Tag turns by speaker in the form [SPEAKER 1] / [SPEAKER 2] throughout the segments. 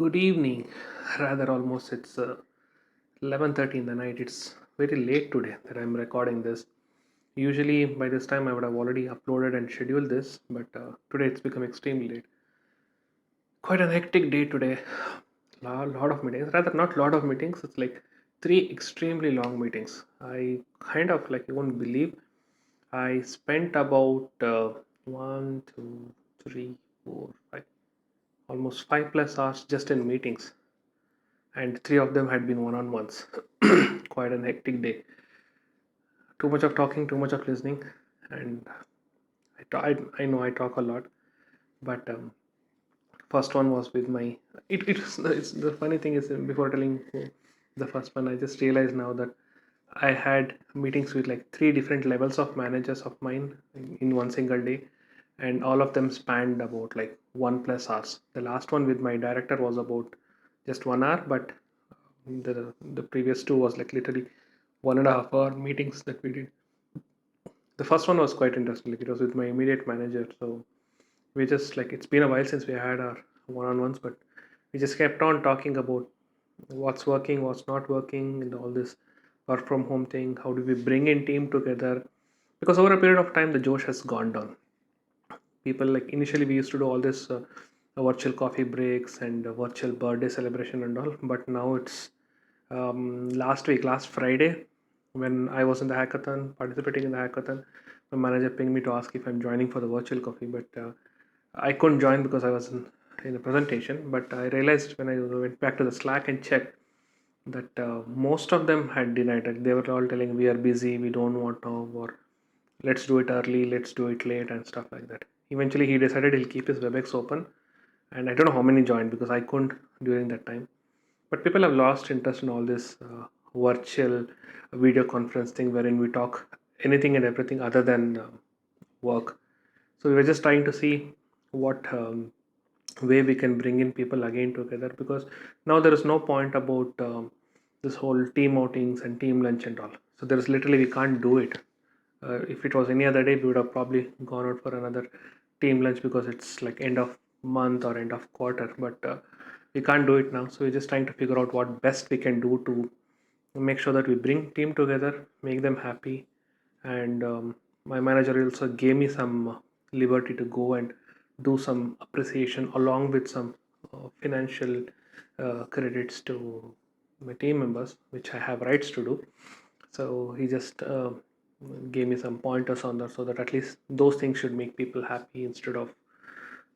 [SPEAKER 1] Good evening. Rather, almost it's 11:30 in the night. It's very late today that I'm recording this. Usually, by this time, I would have already uploaded and scheduled this, but today it's become extremely late. Quite an hectic day today. Lot of meetings. Rather, not lot of meetings. It's like three extremely long meetings. I kind of like you won't believe. I spent about one, two, three, four, five, almost 5+ hours just in meetings, and three of them had been one-on-ones. Quite an hectic day. Too much of talking, too much of listening, and I know I talk a lot, but first one was with my. It's the funny thing is before telling the first one, I just realized now that I had meetings with like three different levels of managers of mine in one single day, and all of them spanned about like 1+ hours. The last one with my director was about just 1 hour, but the previous two was like literally 1.5 hour meetings that we did. The first one was quite interesting. Like it was with my immediate manager, so we just like it's been a while since we had our one-on-ones, but we just kept on talking about what's working, what's not working, and all this work from home thing. How do we bring in team together? Because over a period of time, the Josh has gone down. People like initially we used to do all this virtual coffee breaks and virtual birthday celebration and all, but now it's last Friday, when I was in the hackathon, participating in the hackathon, my manager pinged me to ask if I'm joining for the virtual coffee, but I couldn't join because I was in a presentation. But I realized when I went back to the Slack and checked that most of them had denied it. They were all telling we are busy, we don't want to, or let's do it early, let's do it late, and stuff like that. Eventually, he decided he'll keep his WebEx open, and I don't know how many joined because I couldn't during that time. But people have lost interest in all this virtual video conference thing wherein we talk anything and everything other than work. So we were just trying to see what way we can bring in people again together, because now there is no point about this whole team outings and team lunch and all. So there is literally we can't do it. If it was any other day, we would have probably gone out for another team lunch because it's like end of month or end of quarter. But we can't do it now. So we're just trying to figure out what best we can do to make sure that we bring team together, make them happy, and my manager also gave me some liberty to go and do some appreciation along with some financial credits to my team members, which I have rights to do. So he just gave me some pointers on that, so that at least those things should make people happy instead of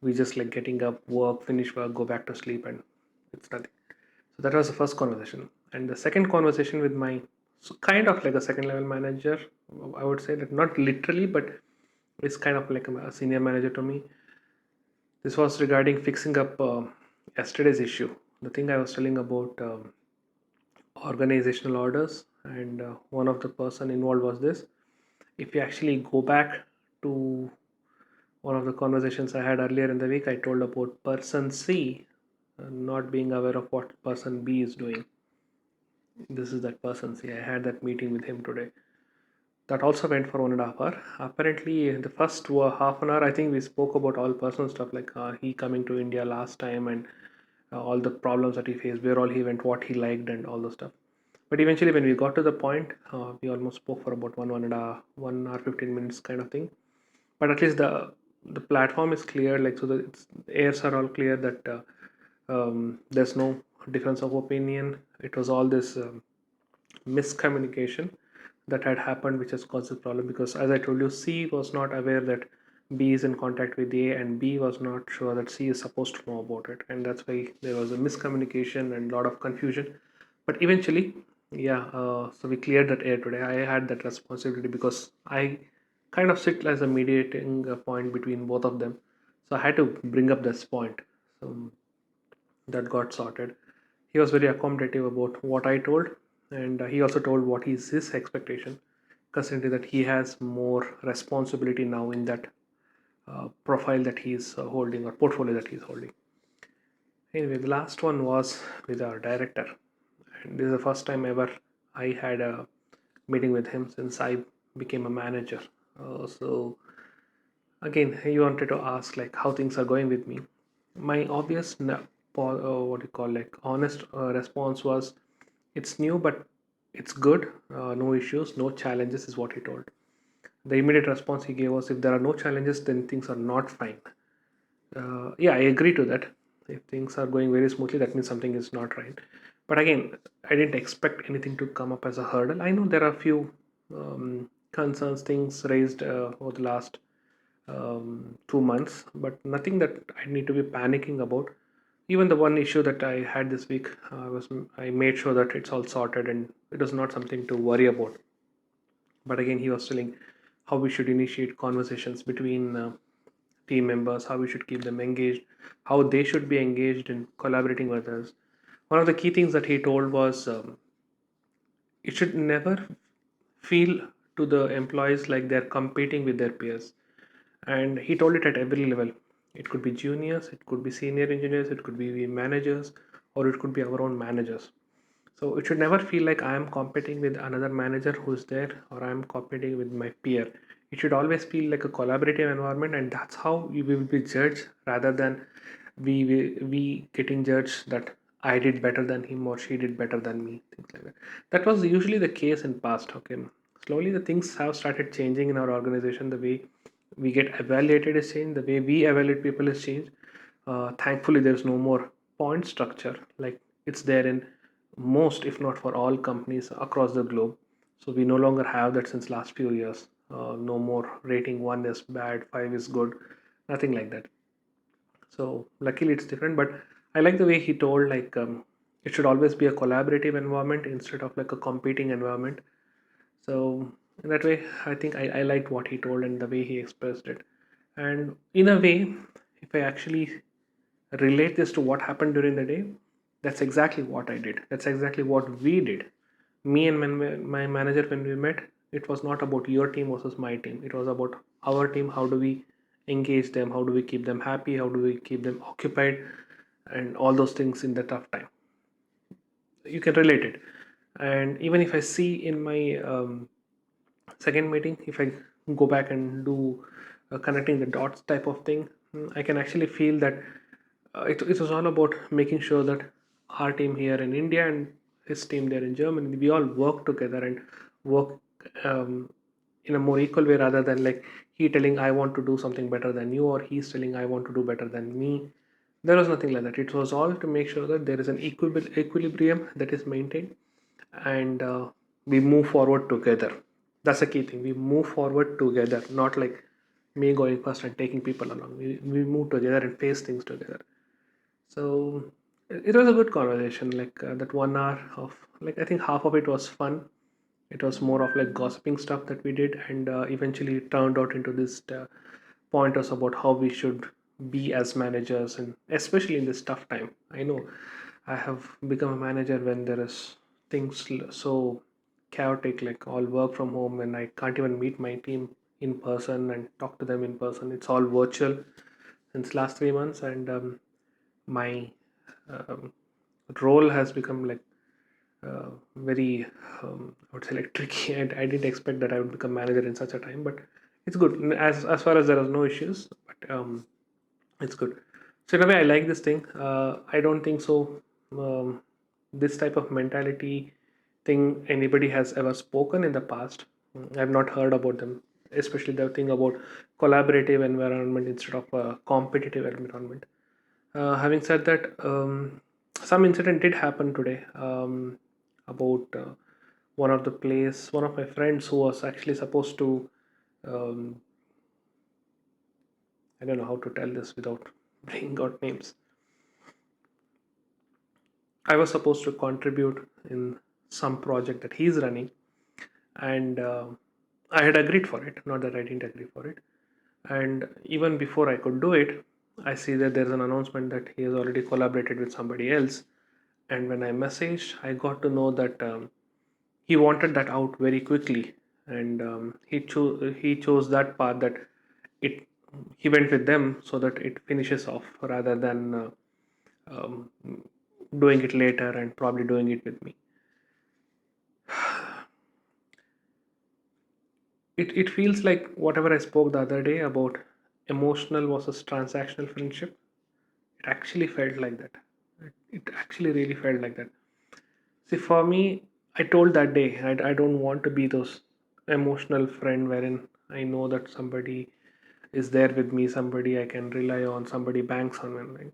[SPEAKER 1] we just like getting up, work, finish work, go back to sleep, and it's nothing. So that was the first conversation. And the second conversation with my, so kind of like a second level manager, I would say that not literally, but it's kind of like a senior manager to me. This was regarding fixing up yesterday's issue. The thing I was telling about organizational orders, and one of the person involved was this. If you actually go back to one of the conversations I had earlier in the week, I told about person C not being aware of what person B is doing. This is that person. See, I had that meeting with him today. That also went for 1.5 hour. Apparently, in the first half an hour, I think we spoke about all personal stuff like he coming to India last time and all the problems that he faced, where all he went, what he liked, and all those stuff. But eventually, when we got to the point, we almost spoke for about 1 hour 15 minutes kind of thing. But at least the platform is clear, like so the airs are all clear that there's no difference of opinion. It was all this miscommunication that had happened which has caused the problem, because as I told you, C was not aware that B is in contact with A, and B was not sure that C is supposed to know about it, and that's why there was a miscommunication and a lot of confusion. But eventually, yeah, so we cleared that air today. I had that responsibility because I kind of sit as a mediating point between both of them, so I had to bring up this point. So that got sorted. He was very accommodative about what I told, and he also told what is his expectation, considering that he has more responsibility now in that profile that he's holding, or portfolio that he's holding. Anyway, the last one was with our director, and this is the first time ever I had a meeting with him since I became a manager. So again, he wanted to ask like how things are going with me. My obvious what do you call, like, honest response was, it's new, but it's good. No issues, no challenges, is what he told. The immediate response he gave was, if there are no challenges, then things are not fine. Yeah, I agree to that. If things are going very smoothly, that means something is not right. But again, I didn't expect anything to come up as a hurdle. I know there are a few concerns, things raised over the last 2 months, but nothing that I need to be panicking about. Even the one issue that I had this week, I made sure that it's all sorted and it was not something to worry about. But again, he was telling how we should initiate conversations between team members, how we should keep them engaged, how they should be engaged in collaborating with us. One of the key things that he told was, it should never feel to the employees like they're competing with their peers. And he told it at every level. It could be juniors, it could be senior engineers, it could be managers, or it could be our own managers. So it should never feel like I am competing with another manager who's there, or I am competing with my peer. It should always feel like a collaborative environment, and that's how we will be judged, rather than we getting judged that I did better than him or she did better than me, things like that. That was usually the case in past. Okay, slowly the things have started changing in our organization. The way we get evaluated is changed. The way we evaluate people is changed. Thankfully, there's no more point structure like it's there in most, if not for all, companies across the globe. So we no longer have that since last few years. No more rating, 1 is bad, 5 is good, nothing like that. So luckily it's different, but I like the way he told, like, it should always be a collaborative environment instead of like a competing environment. So in that way, I think I liked what he told and the way he expressed it. And in a way, if I actually relate this to what happened during the day, that's exactly what I did. That's exactly what we did. Me and my manager, when we met, it was not about your team versus my team. It was about our team. How do we engage them? How do we keep them happy? How do we keep them occupied? And all those things in the tough time. You can relate it. And even if I see in my second meeting, if I go back and do connecting the dots type of thing, I can actually feel that it was all about making sure that our team here in India and his team there in Germany, we all work together and work in a more equal way, rather than like he telling I want to do something better than you, or he's telling I want to do better than me. There was nothing like that. It was all to make sure that there is an equilibrium that is maintained, and we move forward together. That's the key thing. We move forward together, not like me going first and taking people along. We move together and face things together. So it was a good conversation. Like that 1 hour of, like, I think half of it was fun. It was more of like gossiping stuff that we did, and eventually it turned out into this pointers about how we should be as managers, and especially in this tough time. I know I have become a manager when there is things so chaotic, like all work from home, and I can't even meet my team in person and talk to them in person. It's all virtual since last 3 months, and my um, role has become like very I would say like tricky, and I didn't expect that I would become manager in such a time, but it's good as far as there are no issues, but it's good. So in a way, I like this thing. I don't think so this type of mentality thing anybody has ever spoken in the past. I've not heard about them, especially the thing about collaborative environment instead of a competitive environment. Having said that, some incident did happen today, about one of my friends who was actually supposed to, um, I don't know how to tell this without bringing out names. I was supposed to contribute in some project that he's running, and I had agreed for it. Not that I didn't agree for it. And even before I could do it, I see that there's an announcement that he has already collaborated with somebody else. And when I messaged, I got to know that he wanted that out very quickly, and he chose that path, that it he went with them so that it finishes off, rather than um, doing it later and probably doing it with me. It feels like whatever I spoke the other day about emotional versus transactional friendship, it actually felt like that. It actually really felt like that. See, for me, I told that day, I don't want to be those emotional friend wherein I know that somebody is there with me, somebody I can rely on, somebody banks on me. Like,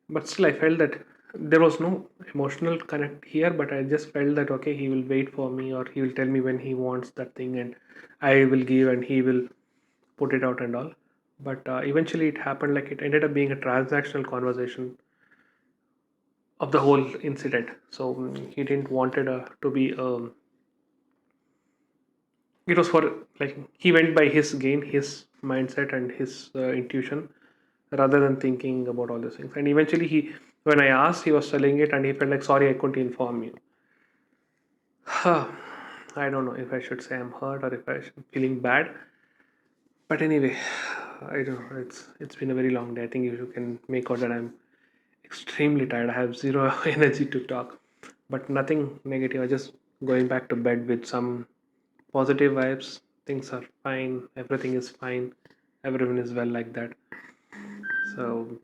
[SPEAKER 1] but still, I felt that there was no emotional connect here, but I just felt that okay, he will wait for me or he will tell me when he wants that thing and I will give and he will put it out and all. But eventually, it happened like it ended up being a transactional conversation of the whole incident. So he didn't wanted to be it was for like he went by his gain, his mindset and his intuition rather than thinking about all these things. And eventually he when I asked, he was selling it and he felt like sorry I couldn't inform you. I don't know if I should say I'm hurt or if I should feeling bad. But anyway, I don't know. It's been a very long day. I think you can make out that I'm extremely tired. I have zero energy to talk, but nothing negative. I just going back to bed with some positive vibes. Things are fine. Everything is fine. Everyone is well like that. So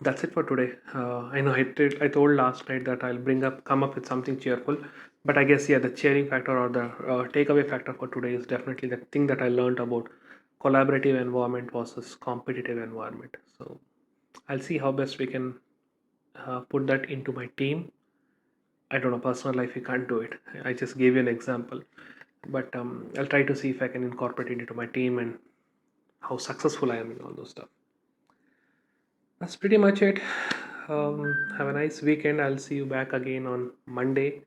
[SPEAKER 1] that's it for today. I know I told last night that come up with something cheerful, but I guess yeah, the cheering factor or the takeaway factor for today is definitely the thing that I learned about collaborative environment versus competitive environment. So I'll see how best we can put that into my team. I don't know, personal life, you can't do it. I just gave you an example, but I'll try to see if I can incorporate it into my team and how successful I am in all those stuff. That's pretty much it. Have a nice weekend. I'll see you back again on Monday